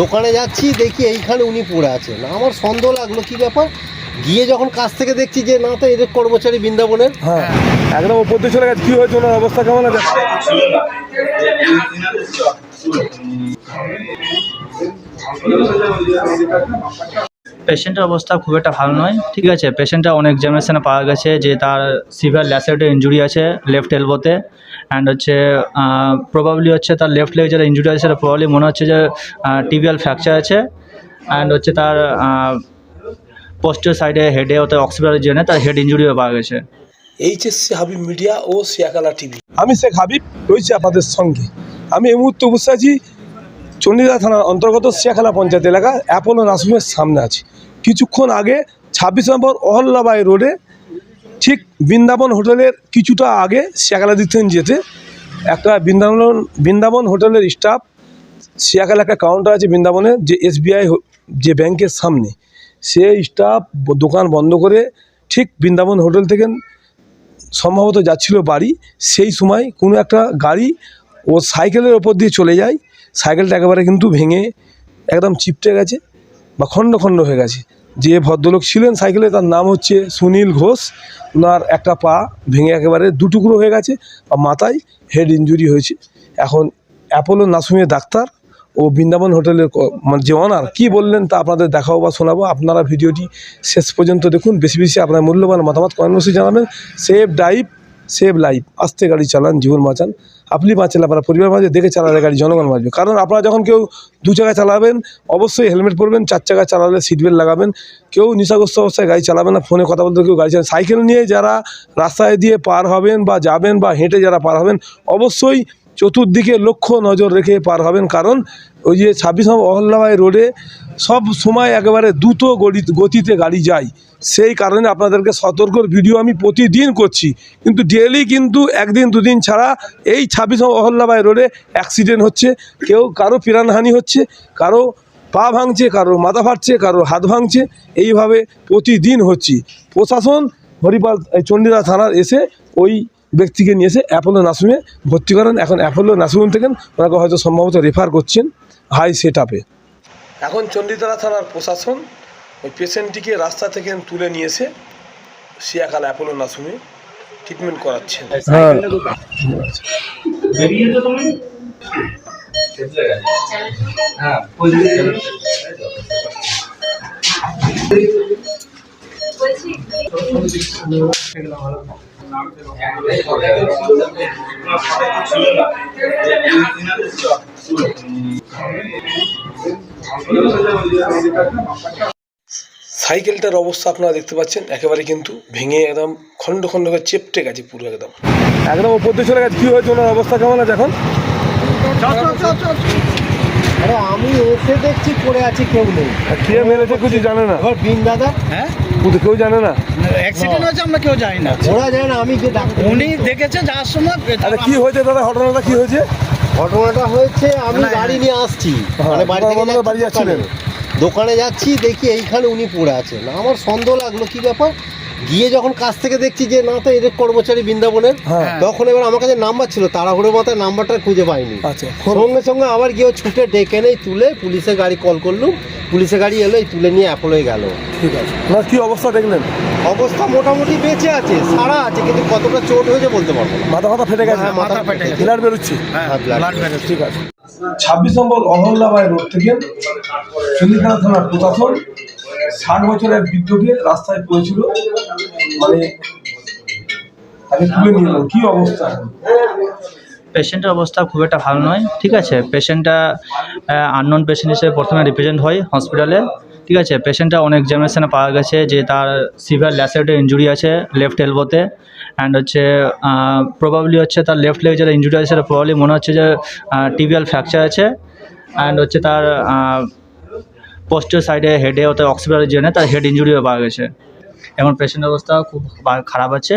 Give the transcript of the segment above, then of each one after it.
দোকানে যাচ্ছি দেখি এইখানে উনি পড়ে আছেন। আমার সন্দেহ লাগলো কি ব্যাপার, গিয়ে যখন কাছ থেকে দেখছি যে না তো এদের কর্মচারী বৃন্দাবনের। হ্যাঁ, একদম উপর দিয়ে চলে গেছে। কি হয়েছে, ওনার অবস্থা কেমন আছে? পেশেন্টের অবস্থা খুব একটা ভালো নয়, ঠিক আছে। পেশেন্টটা অনেক এক্সামিনেশনে পাওয়া গেছে যে তার সিভিয়ার ল্যাসেরেটেড ইঞ্জুরি আছে লেফট এলবোতে, অ্যান্ড হচ্ছে প্রবাবলি হচ্ছে তার লেফট লেগে যেটা ইঞ্জুরি আছে সেটা প্রবাবলি মনে হচ্ছে যে টিবিয়াল ফ্র্যাকচার আছে, অ্যান্ড হচ্ছে তার পোস্টের সাইডে হেডে ওতে অক্সিপিটাল জেনে তার হেড ইঞ্জুরিও পাওয়া গেছে। এইচএসসি হাবিব মিডিয়া ও সিয়াকালা টিভি। আমি শেখ হাবিব রয়েছি আপনাদের সঙ্গে। আমি এই মুহূর্তে বসে আছি চণ্ডীদাস থানার অন্তর্গত সিয়াখালা পঞ্চায়েত এলাকা অ্যাপোলো নার্সিংহোমের সামনে আছি। কিছুক্ষণ আগে 26 নম্বর অহল্যাবাই রোডে ঠিক বৃন্দাবন হোটেলের কিছুটা আগে সিয়াখালা দিক থেকে যেতে একটা বৃন্দাবন হোটেলের স্টাফ, সিয়াখালা একটা কাউন্টার আছে বৃন্দাবনের যে এসবিআই যে ব্যাংকের সামনে, সে স্টাফ দোকান বন্ধ করে ঠিক বৃন্দাবন হোটেল থেকে সম্ভবত যাচ্ছিল বাড়ি। সেই সময় কোনো একটা গাড়ি ও সাইকেলের ওপর দিয়ে চলে যায়। সাইকেলটা একেবারে কিন্তু ভেঙে একদম চিপটে গেছে বা খণ্ড খণ্ড হয়ে গেছে। যে ভদ্রলোক ছিলেন সাইকেলে তার নাম হচ্ছে সুনীল ঘোষ। ওনার একটা পা ভেঙে একেবারে দুটুকরো হয়ে গেছে আর মাথায় হেড ইঞ্জুরি হয়েছে। এখন অ্যাপোলো নার্সিংহোমের ডাক্তার ও বৃন্দাবন হোটেলের যে অনার কী বললেন তা আপনাদের দেখাবো বা শোনাবো। আপনারা ভিডিওটি শেষ পর্যন্ত দেখুন। বেশি বেশি আপনার মূল্যবান মতামত কমেন্ট বক্সে জানাবেন। সেভ ড্রাইভ সেভ লাইফ, আস্তে গাড়ি চালান, জীবন বাঁচান। আপনি বাঁচলে আপনার পরিবার মাঝে দেখে চালালে গাড়ি জনগণ বাঁচবে। কারণ আপনারা যখন কেউ 2 চাকায় চালাবেন অবশ্যই হেলমেট পরবেন, 4 চাকায় চালালে সিট বেল্ট লাগাবেন। কেউ নেশাগ্রস্ত অবস্থায় গাড়ি চালাবেন না, ফোনে কথা বলতে কেউ গাড়ি চালাবেন। সাইকেল নিয়ে যারা রাস্তায় দিয়ে পার হবেন বা যাবেন বা হেঁটে যারা পার হবেন অবশ্যই চতুর্দিকে লক্ষ্য নজর রেখে পার হবেন। কারণ ওই যে 26 নম্বর অহল্যাবাই রোডে সব সময় একেবারে দ্রুত গতিতে গাড়ি যায়। সেই কারণে আপনাদেরকে সতর্কর ভিডিও আমি প্রতিদিন করছি, কিন্তু ডেলি কিন্তু একদিন দুদিন ছাড়া এই 26 নম্বর অহল্যাবাই রোডে অ্যাক্সিডেন্ট হচ্ছে। কারো প্রাণহানি হচ্ছে, কারো পা ভাঙছে, কারো মাথা ফাটছে, কারো হাত ভাঙছে, এইভাবে প্রতিদিন হচ্ছে। প্রশাসন হরিপাল চণ্ডীদাস থানার এসে ওই ব্যক্তিকে নিয়ে এসে অ্যাপোলো নার্সিংহোমে ভর্তি করেন। এখন অ্যাপোলো নার্সিংহোম থেকে ওনাকে হয়তো সম্ভবত রেফার করছেন হাই সেট আপে। এখন চণ্ডীদাস থানার প্রশাসন ওই পেশেন্টটিকে রাস্তা থেকে তুলে নিয়ে এসে সিয়াখালা অ্যাপোলো নার্সিংহোমে ট্রিটমেন্ট করাচ্ছেন। সাইকেলটার অবস্থা আপনারা দেখতে পাচ্ছেন, একেবারে কিন্তু ভেঙে একদম খণ্ড খণ্ড হয়ে চেপটে গেছে পুরো একদম উপর দিয়ে চলে গেছে। কী হয়েছে, ওনার অবস্থা কেমন আছে এখন? আরে আমি এসে দেখছি পড়ে আছি, কেউ নেই। কে মেরেছে কিছু জানে না? এবার বিন দাদা, হ্যাঁ কেউ জানে না। অ্যাক্সিডেন্ট হয়েছে, আমরা কেউ জানি না। ওরা যায় না, আমি যে উনি দেখেছে যাওয়ার সময়। আরে কি হয়েছে দাদা, ঘটনাটা কি হয়েছে? ঘটনাটা হয়েছে আমি গাড়ি নিয়ে আসছি, মানে বাড়ি যাচ্ছিলেন, দোকানে যাচ্ছি দেখি এইখানে উনি পড়ে আছেন। আমার সন্দেহ লাগলো কি ব্যাপার, গিয়ে যখন কাছ থেকে দেখছি যে না তো এদের কর্মচারী বৃন্দাবনের, তখন এবার আমার কাছে নাম্বার ছিল, তাড়াহুড়োর মাথায় নাম্বারটা খুঁজে পাইনি। সঙ্গে সঙ্গে আবার গিয়ে ছুটে ডেকে নেই, তুলে পুলিশের গাড়ি কল করলুম, পুলিশের গাড়ি এলো, এই তুলে নিয়ে অ্যাপোলোয় গেল। ঠিক আছে, না কি অবস্থা দেখলেন? অবস্থা মোটামুটি বেঁচে আছে, সারা আছে, কিন্তু কতটা চোট হয়েছে বলতে পারবো না। মাথা ফেটে গেছে, মাথা ফেটে গেছে, ব্লাড বেরোচ্ছে। ঠিক আছে। 26 নম্বর অহল্যাবাই রোড থেকে চণ্ডীদাস থানার প্রশাসন 60 বছরের বৃদ্ধকে রাস্তায় পড়েছিল, মানে তাকে তুলে নিয়ে এলো। কি অবস্থা? পেশেন্টের অবস্থা খুব একটা ভালো নয়, ঠিক আছে। পেশেন্টটা আননোন পেশেন্ট হিসেবে প্রথমে রিপ্রেজেন্ট হয় হসপিটালে, ঠিক আছে। পেশেন্টটা অনেক এক্সামিনেশনে পাওয়া গেছে যে তার সিভিয়ার ল্যাসেরেটেড ইঞ্জুরি আছে লেফট এলবোতে, অ্যান্ড হচ্ছে প্রবাবলি হচ্ছে তার লেফট লেগে যেটা ইঞ্জুরি আছে সেটা প্রবাবলি মনে হচ্ছে যে টিবিয়াল ফ্র্যাকচার আছে, অ্যান্ড হচ্ছে তার পোস্টের সাইডে হেডে ওতে অক্সিপিটাল জেনে তার হেড ইঞ্জুরিও পাওয়া গেছে। এখন পেশেন্টের অবস্থা খুব খারাপ আছে,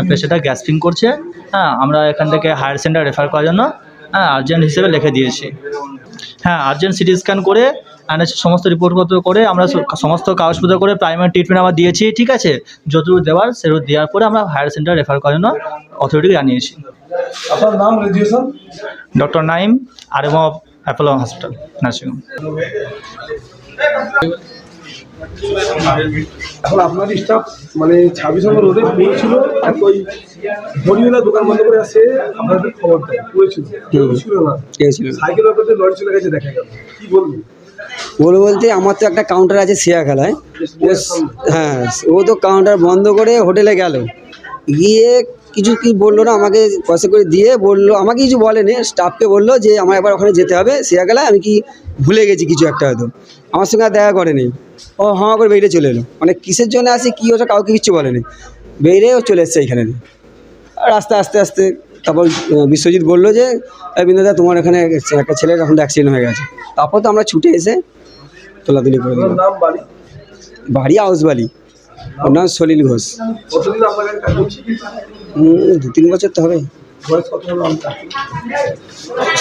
পেশেন্টটা গ্যাসপিং করছে। হ্যাঁ, আমরা এখান থেকে হায়ার সেন্টার রেফার করার জন্য আর্জেন্ট হিসেবে লিখে দিয়েছি। হ্যাঁ, আর্জেন্ট সিটি স্ক্যান করে সমস্ত রিপোর্টপত্র করে আমরা সমস্ত কাগজপত্র করে প্রাইমারি ট্রিটমেন্ট আমরা দিয়েছি, ঠিক আছে। যতটুকু দেওয়ার সেটুকু দেওয়ার পরে আমরা হায়ার সেন্টার রেফার করার জন্য অথরিটিকে জানিয়েছি। আপনার নাম, registration? Doctor Naim, RM of Apollo hospital nursing home. এখন আপনার স্টাফ মানে 26 নম্বর রোডে পড়েছিল, ওই হরিওলা দোকান বন্ধ করে আসে আপনাদের খবর দেয় পড়েছিল, কেউ ছিল না, সাইকেল ব্যাপারে লরি চলে গেছে দেখা গেল, কি বলবো? বলতে আমার তো একটা কাউন্টার আছে সিয়াখালায়, হ্যাঁ ও তো কাউন্টার বন্ধ করে হোটেলে গেল, গিয়ে কিছু কি বললো না, আমাকে পয়সা করে দিয়ে বললো, আমাকে কিছু বলেনি, স্টাফকে বললো যে আমার এবার ওখানে যেতে হবে সিয়াখালায়, আমি কি ভুলে গেছি কিছু একটা, হয়তো আমার সঙ্গে আর দেখা করেনি, ও হাঁ করে বেরিয়ে চলে এলো, মানে কিসের জন্য আসে কী ওটা কাউকে কিচ্ছু বলেনি, বেরিয়েও চলে এসছে এইখানে। আর আস্তে আস্তে তারপর বিশ্বজিৎ বললো যে বিনোদা তোমার এখানে একটা ছেলের এখন অ্যাক্সিডেন্ট হয়ে গেছে, তারপর তো আমরা ছুটে এসে তোলাতুলি করে দিলাম। নাম বাড়ি বাড়ি আউসবালি, ওর নাম সলিল ঘোষ। কতদিন আপনার কাছে কাজ করছি? 2-3 বছর তো হবে, বয়স কত হলো?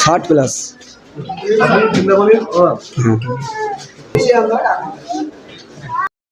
60+। বৃন্দাবনের হ্যাঁ।